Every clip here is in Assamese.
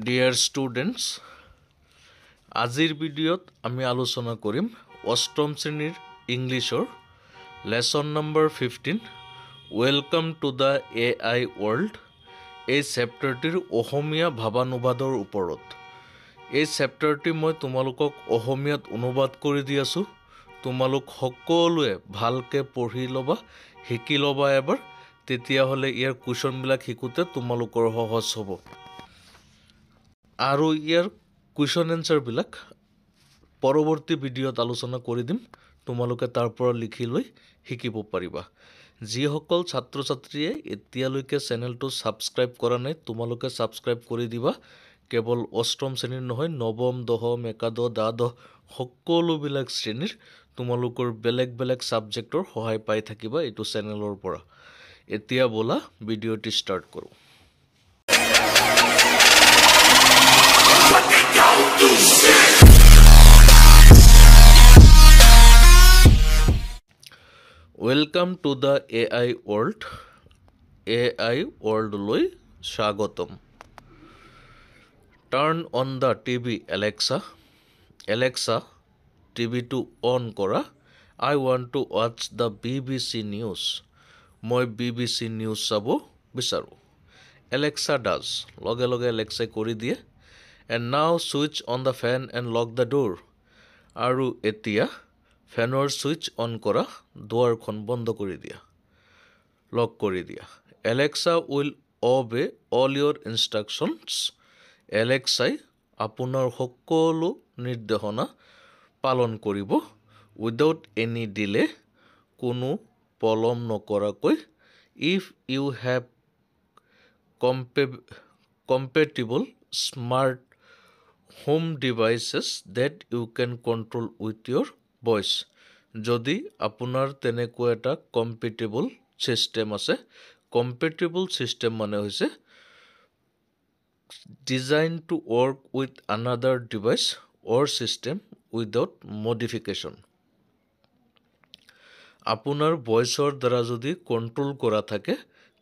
ডিয়াৰ ষ্টুডেণ্টছ, আজিৰ ভিডিঅ'ত আমি আলোচনা কৰিম অষ্টম শ্ৰেণীৰ ইংলিছৰ lesson number 15 welcome to the AI world. এই চেপ্টাৰটিৰ অসমীয়া ভাৱানুবাদৰ ওপৰত। এই চেপ্টাৰটি মই তোমালোকক অসমীয়াত অনুবাদ কৰি দি আছোঁ। তোমালোক সকলোৱে ভালকৈ পঢ়ি ল'বা, শিকি ল'বা এবাৰ, তেতিয়াহ'লে ইয়াৰ কুৱেশ্যনবিলাক শিকোঁতে তোমালোকৰ সহজ হ'ব। আৰু ইয়াৰ কুৱেশ্যন এনচাৰবিলাক পৰৱৰ্তী ভিডিঅ'ত আলোচনা কৰি দিম। তোমালোকে তাৰ পৰা লিখি লৈ শিকিব পাৰিবা। যিসকল ছাত্ৰ ছাত্ৰীয়ে এতিয়ালৈকে চেনেলটো ছাবস্ক্ৰাইব কৰা নাই, তোমালোকে ছাবস্ক্ৰাইব কৰি দিবা। কেৱল অষ্টম শ্ৰেণীৰ নহয়, নৱম, দশম, একাদশ, দ্বাদশ সকলোবিলাক শ্ৰেণীৰ তোমালোকৰ বেলেগ বেলেগ ছাবজেক্টৰ সহায় পাই থাকিবা এইটো চেনেলৰ পৰা। এতিয়া ব'লা ভিডিঅ'টি ষ্টাৰ্ট কৰোঁ। Welcome to the AI world. AI ৱৰ্ল্ডলৈ স্বাগতম। Turn on the TV Alexa. Alexa, টিভিটো অন কৰা। আই ৱান্ট টু ৱাটছ দ্য BBC নিউজ। মই BBC নিউজ চাব বিচাৰোঁ। এলেক্সা ডাজ, লগে লগে এলেক্সাই কৰি দিয়ে। এণ্ড নাও switch on the fan and lock the ডোৰ। আৰু এতিয়া ফেনৰ ছুইচ অন কৰা, দুৱাৰখন বন্ধ কৰি দিয়া, লক কৰি দিয়া। Alexa will obey all your instructions. এলেক্সাই আপোনাৰ সকলো নিৰ্দেশনা পালন কৰিব। উইদাউট এনি ডিলে, কোনো পলম নকৰাকৈ। If you have compatible smart home devices that you can control with your voice. যদি আপোনাৰ তেনেকুৱা এটা কম্পেটিবল ছিষ্টেম আছে, কম্পেটিবল ছিষ্টেম মানে হৈছে design to work with another device or system without modification. আপোনাৰ ভইচৰ দ্বাৰা যদি কণ্ট্ৰল কৰা থাকে,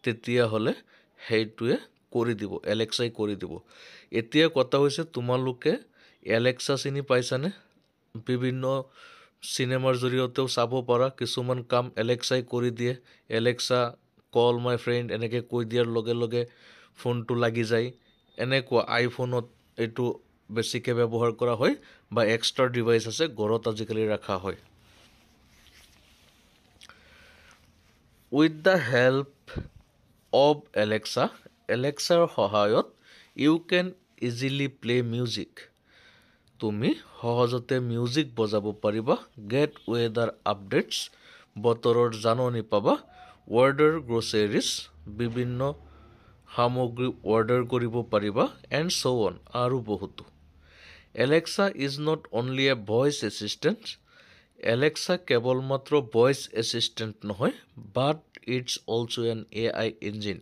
তেতিয়াহ'লে সেইটোৱে কৰি দিব, এলেক্সাই কৰি দিব। এতিয়া কথা হৈছে, তোমালোকে এলেক্সা চিনি পাইছানে? বিভিন্ন চিনেমাৰ জৰিয়তেও চাব পাৰা। কিছুমান কাম এলেক্সাই কৰি দিয়ে। এলেক্সা কল মাই ফ্ৰেণ্ড এনেকৈ কৈ দিয়াৰ লগে লগে ফোনটো লাগি যায়। এনেকুৱা আইফোনত এইটো বেছিকৈ ব্যৱহাৰ কৰা হয়, বা এক্সট্ৰা ডিভাইচ আছে ঘৰত আজিকালি ৰখা হয়। With the help of Alexa, এলেক্সাৰ সহায়ত you can easily play music. তুমি সহজতে মিউজিক বজাব পাৰিবা। গেট ৱেডাৰ আপডেটছ, বতৰৰ জাননী পাবা। অৰ্ডাৰ গ্ৰ'চাৰিজ, বিভিন্ন সামগ্ৰী অৰ্ডাৰ কৰিব পাৰিবা। এণ্ড ছ' অন, আৰু বহুতো। Alexa is not only a voice assistant. Alexa কেৱল মাত্ৰ ভইচ এছিষ্টেণ্ট নহয়, but it's also' an AI engine.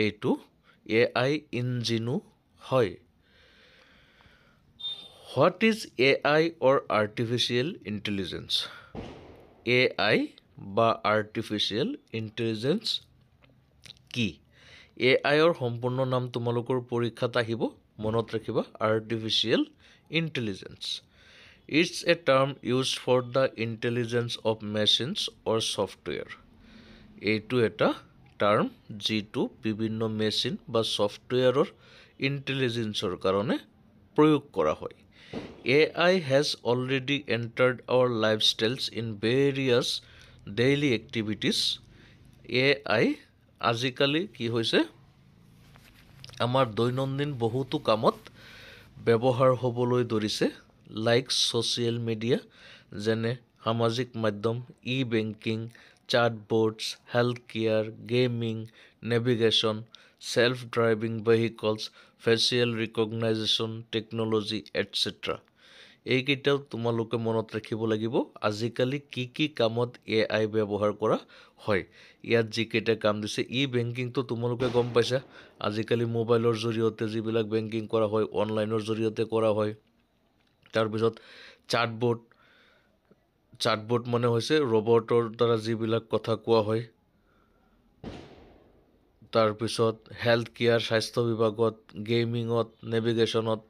এইটো AI ইঞ্জিনো হয়। What is AI or artificial intelligence? AI বা আৰ্টিফিচিয়েল ইণ্টেলিজেঞ্চ কি? AIৰ সম্পূৰ্ণ নাম তোমালোকৰ পৰীক্ষাত আহিব, মনত ৰাখিবা। Artificial intelligence. It's a term use for the intelligence of machines or software. এইটো এটা টাৰ্ম যিটো বিভিন্ন মেচিন বা ছফ্টৱেৰৰ ইণ্টেলিজেঞ্চৰ কাৰণে প্ৰয়োগ কৰা হয়। AI has already entered our lifestyles in various daily activities. AI আজিকালি কি হৈছে, আমাৰ দৈনন্দিন বহুতো কামত ব্যৱহাৰ হ'বলৈ ধৰিছে। লাইক ছ'চিয়েল মিডিয়া, যেনে সামাজিক মাধ্যম, e banking, chatbots, health care, gaming, navigation, self driving vehicles, facial recognition technology etcetera. এইকেইটাও তোমালোকে মনত ৰাখিব লাগিব। আজিকালি কি কি কামত AI ব্যৱহাৰ কৰা হয়। ইয়াত যিকেইটা কাম দিছে, ই বেংকিংটো তোমালোকে গম পাইছা। আজিকালি মোবাইলৰ জৰিয়তে যিবিলাক বেংকিং কৰা হয়, অনলাইনৰ জৰিয়তে কৰা হয়। তাৰপিছত চাটবৰ্ড, চাটবৰ্ড মানে হৈছে ৰবটৰ দ্বাৰা যিবিলাক কথা কোৱা হয়। তাৰপিছত হেল্থ কেয়াৰ স্বাস্থ্য বিভাগত গেমিঙত নেভিগেশ্যনত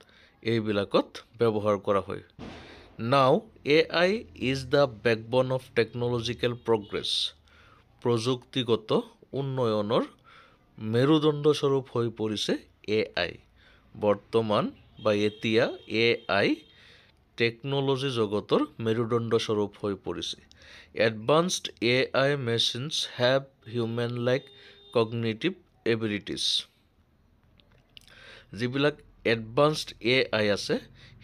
এইবিলাকত ব্যৱহাৰ কৰা হয় নাও AI is the backbone of technological progress প্ৰযুক্তিগত উন্নয়নৰ মেৰুদণ্ডস্বৰূপ হৈ পৰিছে AI বৰ্তমান বা এতিয়া AI টেকনলজি জগতৰ মেৰুদণ্ডস্বৰূপ হৈ পৰিছে advanced AI machines have human like cognitive abilities যিবিলাক এডভান্সড AI আছে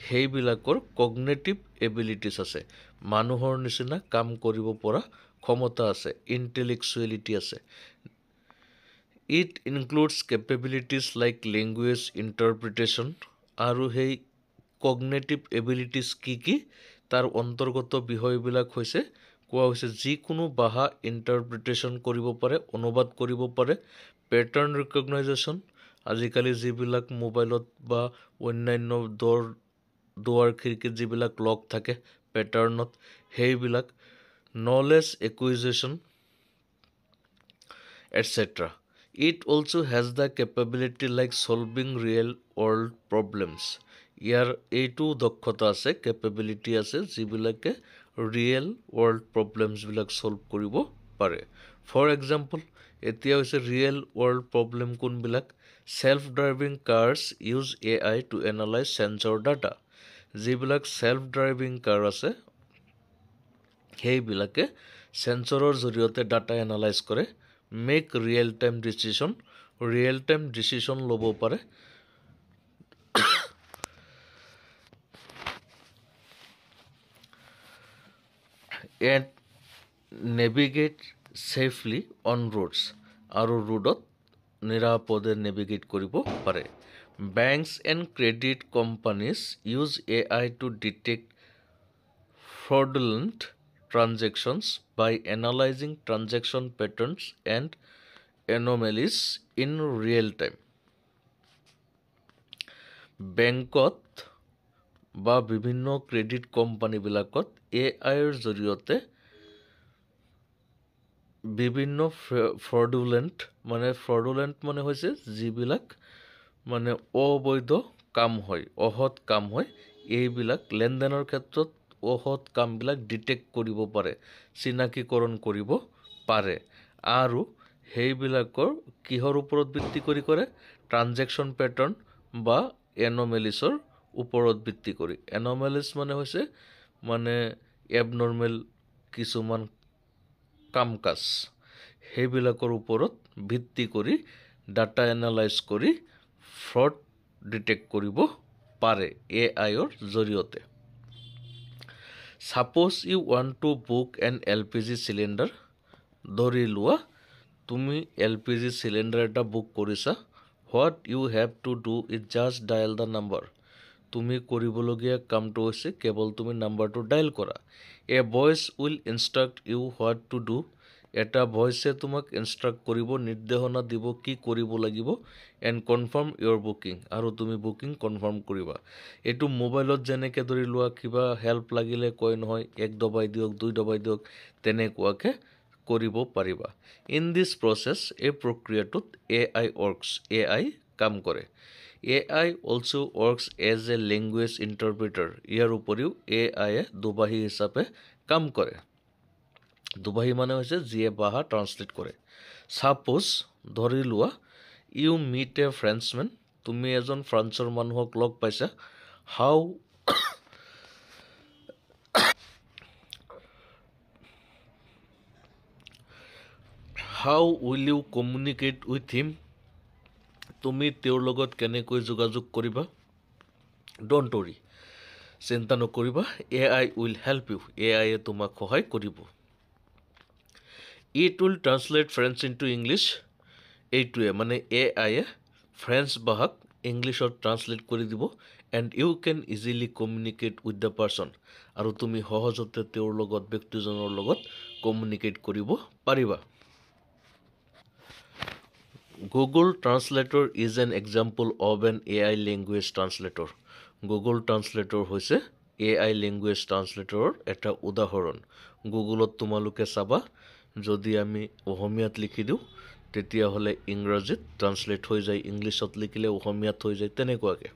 সেইবিলাকৰ কগনেটিভ এবিলিটিছ আছে মানুহৰ নিচিনা কাম কৰিব পৰা ক্ষমতা আছে ইণ্টেলেকচুৱেলিটি আছে it includes capabilities like language interpretation আৰু সেই কগনেটিভ এবিলিটিছ কি তাৰ অন্তৰ্গত বিষয়বিলাক হৈছে কোৱা হৈছে যিকোনো ভাষা ইণ্টাৰপ্ৰিটেশ্যন কৰিব পাৰে অনুবাদ কৰিব পাৰে পেটাৰ্ণ ৰিকগনাইজেশ্যন আজিকালি যিবিলাক মোবাইলত বা অন্যান্য দুৱাৰ খিৰিকীত যিবিলাক লক থাকে পেটাৰ্ণত সেইবিলাক knowledge acquisition etcetera it also has the capability like solving real world problems ইয়াৰ এইটো দক্ষতা আছে কেপেবিলিটি আছে যিবিলাকে ৰিয়েল ৱৰ্ল্ড প্ৰব্লেমছবিলাক চল্ভ কৰিব পাৰে ফৰ এক্সাম্পল এতিয়া হৈছে ৰিয়েল ৱৰ্ল্ড প্ৰব্লেম কোনবিলাক self driving cars use AI to analyse sensor data যিবিলাক সেল্ফ ড্ৰাইভিং কাৰ আছে সেইবিলাকে সেন্সৰৰ জৰিয়তে ডাটা এনালাইজ কৰে মেক ৰিয়েল টাইম ডিচিশ্যন ল'ব পাৰে and navigate safely on roads আৰু ৰোডত নিৰাপদে নেভিগেট কৰিব পাৰে banks and credit companies use AI to detect fraudulent transactions by analyzing transaction patterns and anomalies in real time. বেংকত বা বিভিন্ন ক্ৰেডিট কোম্পানীবিলাকত AIৰ জৰিয়তে বিভিন্ন ফ্ৰডুলেণ্ট মানে হৈছে যিবিলাক মানে অবৈধ কাম হয় অসৎ কাম হয় এইবিলাক লেনদেনৰ ক্ষেত্ৰত অসৎ কামবিলাক ডিটেক্ট কৰিব পাৰে চিনাকীকৰণ কৰিব পাৰে আৰু সেইবিলাকৰ কিহৰ ওপৰত ভিত্তি কৰি কৰে ট্ৰানজেকশ্যন পেটাৰ্ণ বা এনমেলিছৰ ওপৰত ভিত্তি কৰি এনমেলিছ মানে হৈছে মানে এবনৰ্মেল কিছুমান কাম কাজ সেইবিলাকৰ ওপৰত ভিত্তি কৰি ডাটা এনালাইজ কৰি ফ্ৰড ডিটেক্ট কৰিব পাৰে AIৰ জৰিয়তে Suppose you want to book an LPG cylinder ধৰি লোৱা তুমি LPG cylinder এটা বুক কৰিছা what you have to do is just dial the number তুমি কৰিবলগীয়া কামটো হৈছে কেৱল তুমি নাম্বাৰটো ডায়াল কৰা a voice will instruct you what to do এটা ভয়েসে তোমাক ইনস্ট্ৰাক্ট কৰিব নিৰ্দেশনা দিব কি কৰিব লাগিব এণ্ড কনফাৰ্ম ইয়ৰ বুকিং আৰু তুমি বুকিং কনফাৰ্ম কৰিবা এইটো মোবাইলত যেনেকৈ ধৰি লোৱা কিবা হেল্প লাগিলে কয় নহয় এক দবাই দিয়ক দুই দবাই দিয়ক তেনেকুৱাকৈ কৰিব পাৰিবা ইন দিছ প্ৰচেছ এই প্ৰক্ৰিয়াটোত AI কাম কৰে AI also works as a language interpreter ইয়াৰ উপৰিও AI দুভাষী হিচাপে কাম কৰে দুভাষী মানে হৈছে যিয়ে ভাষা ট্ৰান্সলেট কৰে সাপোজ ধৰি লোৱা ইউ মিট এ ফ্ৰেঞ্চমেন তুমি এজন ফ্ৰান্সৰ মানুহক লগ পাইছা how will you communicate with him তুমি তেওঁৰ লগত কেনেকৈ যোগাযোগ কৰিবা ডোন্ট ৱৰি চিন্তা নকৰিবা AI will help you AI তোমাক সহায় কৰিব It will translate French into English এইটোৱে মানে AI ফ্ৰেঞ্চ ভাষাক ইংলিছত ট্ৰান্সলেট কৰি দিব and you can easily communicate with the person আৰু তুমি সহজতে তেওঁৰ লগত ব্যক্তিজনৰ লগত কমিউনিকেট কৰিব পাৰিবা Google Translator is an example of an AI language translator. Google Translator হৈছে AI language translator এটা উদাহৰণ গুগলত তোমালোকে চাবা যদি আমি অসমীয়াত লিখি দিওঁ তেতিয়াহ'লে ইংৰাজীত ট্ৰান্সলেট হৈ যায়, ইংলিছত লিখিলে অসমীয়াত হৈ যায়, তেনেকুৱাকৈ।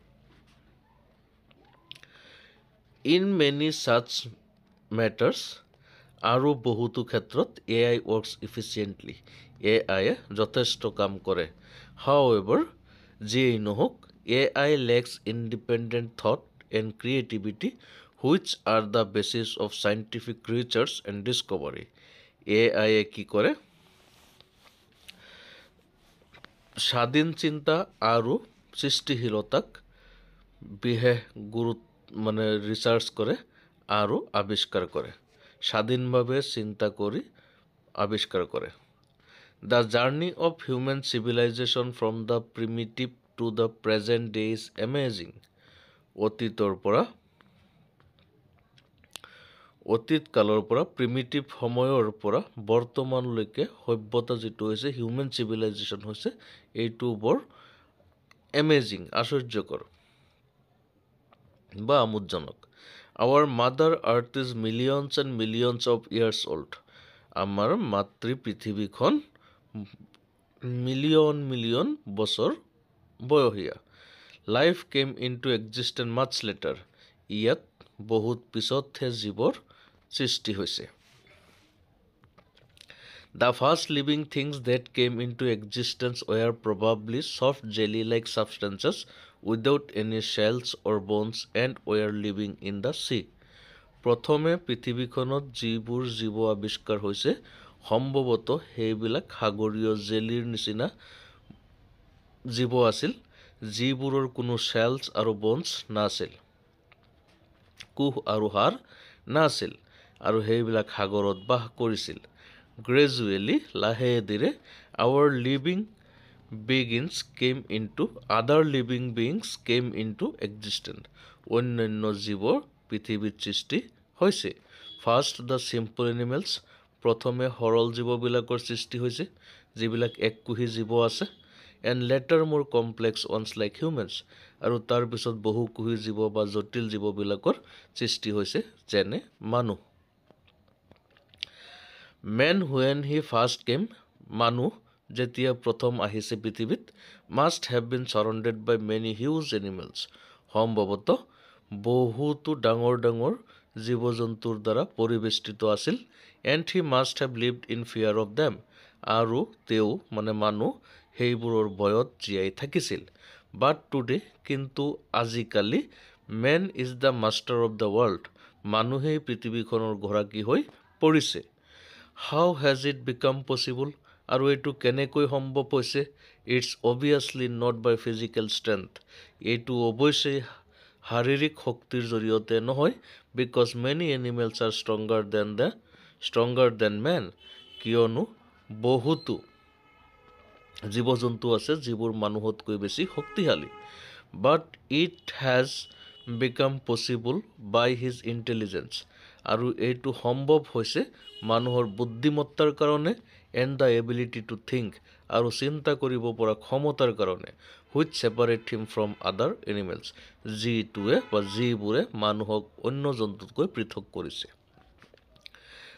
ইন মেনি ছাচ মেটাৰ্ছ, আৰু বহুতো ক্ষেত্ৰত AI ৱৰ্কছ ইফিচিয়েণ্টলি, AIয়ে যথেষ্ট কাম কৰে। হাউএভাৰ, যিয়েই নহওক, AI lacks independent thought and creativity which are the basis of scientific research and discovery. AIয়ে কি কৰে? স্বাধীন চিন্তা আৰু সৃষ্টিশীলতাক বিশেষ ৰিচাৰ্চ কৰে আৰু আৱিষ্কাৰ কৰে। স্বাধীনভাৱে চিন্তা কৰি আৱিষ্কাৰ কৰে। The journey of human civilisation from the primitive to the present day is amazing. অতীত কালৰ পৰা, প্ৰিমিটিভ সময়ৰ পৰা বৰ্তমানলৈকে সভ্যতা যিটো হৈছে, হিউমেন চিভিলাইজেশ্যন হৈছে, এইটো বৰ এমেজিং, আশ্চৰ্যকৰ বা আমোদজনক। Our mother earth is millions and millions of years old. আমাৰ মাতৃ পৃথিৱীখন মিলিয়ন মিলিয়ন বছৰ বয়সীয়া। Life came into existent much later. ইয়াত বহুত পিছতহে জীৱৰ সৃষ্টি হৈছে। The first living things that came into existence were probably soft jelly like substances without any cells or bones and were living in the sea. প্ৰথমে পৃথিৱীখনত যিবোৰ জীৱ আৱিষ্কাৰ হৈছে, সম্ভৱতঃ সেইবিলাক সাগৰীয় জেলিৰ নিচিনা জীৱ আছিল, যিবোৰৰ কোনো চেলছ আৰু বনছ নাছিল, কোষ আৰু হাড় নাছিল, আৰু সেইবিলাক সাগৰত বাস কৰিছিল। গ্ৰেজুৱেলি, লাহে ধীৰে, আদাৰ living beings came into existence. অন্যান্য জীৱৰ পৃথিৱীত সৃষ্টি হৈছে। First the simple animals. প্ৰথমে সৰল জীৱবিলাকৰ সৃষ্টি হৈছে, যিবিলাক এককোষী জীৱ আছে। এণ্ড লেটাৰ মোৰ কমপ্লেক্স ওৱানছ লাইক হিউমেনছ। আৰু তাৰপিছত বহুকোষী জীৱ বা জটিল জীৱবিলাকৰ সৃষ্টি হৈছে, যেনে মানুহ। Man when he first came. মানুহ যেতিয়া প্ৰথম আহিছে পৃথিৱীত, must have been surrounded by many huge animals. সম্ভৱতঃ বহুতো ডাঙৰ ডাঙৰ জীৱ জন্তুৰ দ্বাৰা পৰিবেষ্টিত আছিল। And he must have lived in fear of them. আৰু তেওঁ মানুহ সেইবোৰৰ ভয়ত জীয়াই থাকিছিল। বাট টুডে, কিন্তু আজিকালি, man is the master of the world. মানুহেই পৃথিৱীখনৰ গৰাকী হৈ পৰিছে। How has it become possible? আৰু এইটো কেনেকৈ সম্ভৱ হৈছে? It's obviously not by physical strength. এইটো অৱশ্যেই শাৰীৰিক শক্তিৰ জৰিয়তে নহয়। Because many animals are stronger than man. কিয়নো বহুতো জীৱ জন্তু আছে যিবোৰ মানুহতকৈ বেছি শক্তিশালী। But it has become possible by his intelligence. আৰু এইটো সম্ভৱ হৈছে মানুহৰ বুদ্ধিমত্তাৰ কাৰণে। And the ability to think, আৰু চিন্তা কৰিব পৰা ক্ষমতাৰ কাৰণে। হুইচ ছেপাৰেট হিম ফ্ৰম আদাৰ এনিমেলছ, যিবোৰে মানুহক অন্য জন্তুতকৈ পৃথক কৰিছে।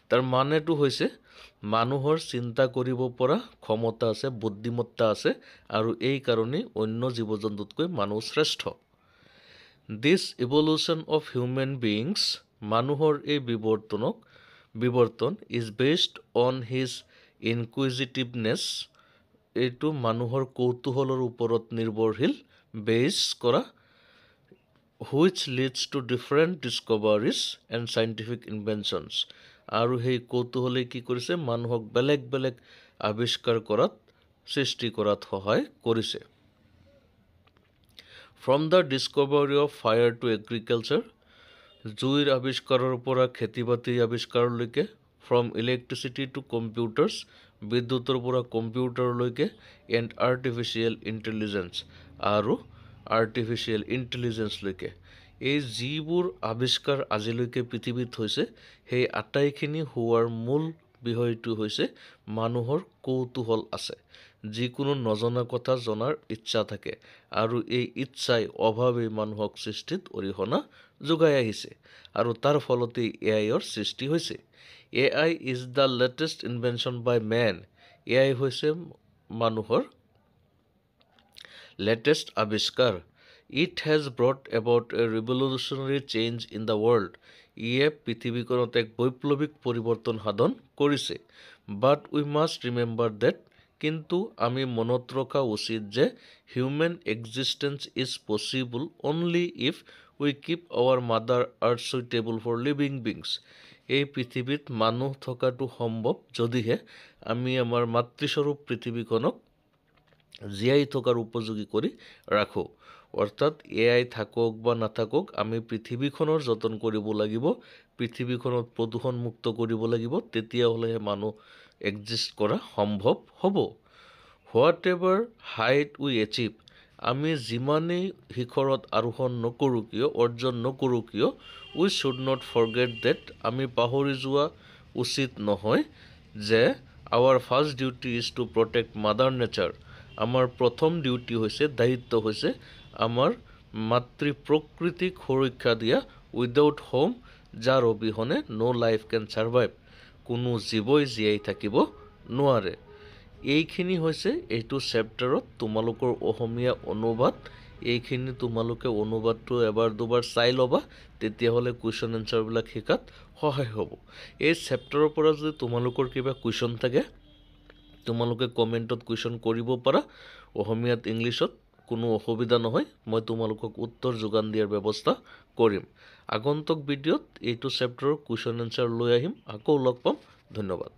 তাৰ মানেটো হৈছে মানুহৰ চিন্তা কৰিব পৰা ক্ষমতা আছে, বুদ্ধিমত্তা আছে, আৰু এই কাৰণেই অন্য জীৱ জন্তুতকৈ মানুহ শ্ৰেষ্ঠ। This evolution of human beings, মানুহৰ এই বিৱৰ্তন is based on his inquisitiveness, এইটো মানুহৰ কৌতূহলৰ ওপৰত নিৰ্ভৰশীল, বেছ কৰা, which leads to different discoveries and scientific inventions. আৰু সেই কৌতূহলে কি কৰিছে? মানুহক বেলেগ বেলেগ আৱিষ্কাৰ সৃষ্টি কৰাত সহায় কৰিছে। From the discovery of fire to agriculture, জুইৰ আৱিষ্কাৰৰ পৰা খেতি বাতিৰ আৱিষ্কাৰলৈকে। ফ্ৰম ইলেক্ট্ৰিচিটি টু কম্পিউটাৰ্ছ, বিদ্যুতৰ পৰা কম্পিউটাৰলৈকে। And artificial ইণ্টেলিজেঞ্চলৈকে। এই যিবোৰ আৱিষ্কাৰ আজিলৈকে পৃথিৱীত হৈছে, সেই আটাইখিনি হোৱাৰ মূল বিষয়টো হৈছে মানুহৰ কৌতূহল আছে। যিকোনো নজনা কথা জনাৰ ইচ্ছা থাকে, আৰু এই ইচ্ছাই অভাৱেই মানুহক সৃষ্টিত অৰিহণা যোগাই আহিছে, আৰু তাৰ ফলতেই AIৰ সৃষ্টি হৈছে। AI is the latest invention by man. AI হৈছে মানুহৰ latest আৱিষ্কাৰ it has brought about a revolutionary change in the world ইয়ে পৃথিৱীখনত এক বৈপ্লৱিক পৰিৱৰ্তন সাধন কৰিছে but we must remember that কিন্তু আমি মনত ৰখা উচিত যে human existence is possible only if we keep our mother earth suitable for living beings এই পৃথিৱীত মানুহ থকাটো সম্ভৱ যদিহে আমি আমাৰ মাতৃস্বৰূপ পৃথিৱীখনক জীয়াই থকাৰ উপযোগী কৰি ৰাখো অৰ্থাৎ এআই থাকক বা নাথাকক আমি পৃথিৱীখনৰ যতন কৰিব লাগিব পৃথিৱীখনত প্ৰদূষণ মুক্ত কৰিব লাগিব তেতিয়া হ'লেহে মানুহ এক্সিষ্ট কৰা সম্ভৱ হ'ব হোৱাটএভাৰ হাইট উই এচিভ আমি যিমানেই শিখৰত আৰোহণ নকৰোঁ কিয় অৰ্জন নকৰোঁ কিয় we should not forget that আমি পাহৰি যোৱা উচিত নহয় যে our first duty is to protect mother nature আমাৰ প্ৰথম ডিউটি হৈছে দায়িত্ব হৈছে আমাৰ মাতৃ প্ৰকৃতিক সুৰক্ষা দিয়া উইদাউট হোম যাৰ অবিহনে নো লাইফ কেন ছাৰ্ভাইভ কোনো জীৱই জীয়াই থাকিব নোৱাৰে এইখিনি হৈছে এইটো চেপ্টাৰত তোমালোকৰ অসমীয়া অনুবাদ এইখিনি তোমালোকে অনুবাদটো এবাৰ দুবাৰ চাই ল'বা তেতিয়াহ'লে কুৱেশ্যন এনচাৰবিলাক শিকাত সহায় হ'ব এই চেপ্টাৰৰ পৰা যদি তোমালোকৰ কিবা কুৱেশ্যন থাকে তোমালোকে কমেণ্টত কুৱেশ্যন কৰিব পাৰা অসমীয়াত ইংলিছত কোনো অসুবিধা নহয় মই তোমালোকক উত্তৰ যোগান দিয়াৰ ব্যৱস্থা কৰিম আগন্তুক ভিডিঅ'ত এইটো চেপ্টাৰৰ কুৱেশ্যন এনচাৰ লৈ আহিম আকৌ লগ পাম ধন্যবাদ